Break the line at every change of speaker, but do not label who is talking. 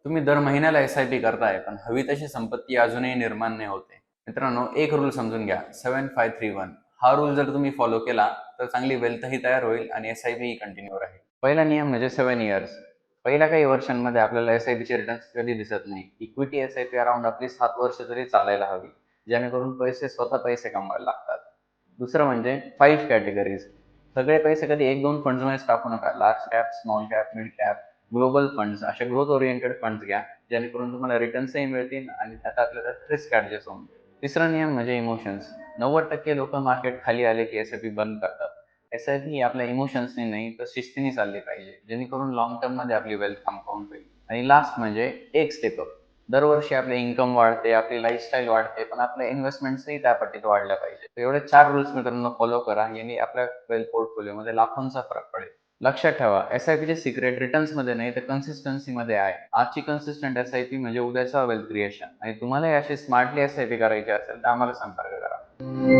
तुम्ही दर महिन्याला SIP करताय, पण हवी तशी संपत्ती अजूनही निर्माण नाही होते. मित्रांनो, एक रूल समजून घ्या, 7531. हा रूल जर तुम्ही फॉलो केला तर चांगली वेल्थही तयार होईल आणि SIP ही कंटिन्यू राहील. पहिला नियम म्हणजे 7 इयर्स. पहिल्या काही वर्षांमध्ये आपल्याला SIPचे रिटर्न्स कधी दिसत नाही. इक्विटी SIP अराउंड आपली 7 वर्ष तरी चालायला हवी, जेणेकरून स्वतः पैसे कमवायला लागतात. दुसरं म्हणजे 5 कॅटेगरीज. सगळे पैसे कधी 1-2 फंड्समध्येच टाकू नका. Large cap, small cap, mid cap, global funds अशा ग्रोथ ओरिएंटेड फंड्स घ्या, जेणेकरून तुम्हाला रिटर्न्सही मिळतील आणि त्यात रिस्क ॲडजस्ट होऊन. तिसरा नियम म्हणजे इमोशन्स. 90% लोक मार्केट खाली आले की SIP बंद करतात. SIP ही आपल्या इमोशन्सनी नाही तर शिस्तीने चालली पाहिजे, जेणेकरून लॉंग टर्ममध्ये आपली वेल्थ कंपाऊंड होईल. आणि लास्ट म्हणजे एक स्टेप अप. दरवर्षी आपले इन्कम वाढते, आपली लाईफस्टाईल वाढते, पण आपल्या इन्व्हेस्टमेंट्सही त्या पटीत वाढल्या पाहिजे. तर एवढे 4 रूल्स मित्रांनो फॉलो करा, यांनी आपल्या वेल्थ पोर्टफोलिओमध्ये लाखोंचा फरक पडेल. लक्षात ठेवा, SIPचे सिक्रेट रिटर्न्समध्ये नाही तर कन्सिस्टन्सीमध्ये आहे. आजची कन्सिस्टंट SIP म्हणजे उद्याचा वेल्थ क्रिएशन. आणि तुम्हालाही अशी स्मार्टली SIP करायची असेल तर आम्हाला संपर्क करा.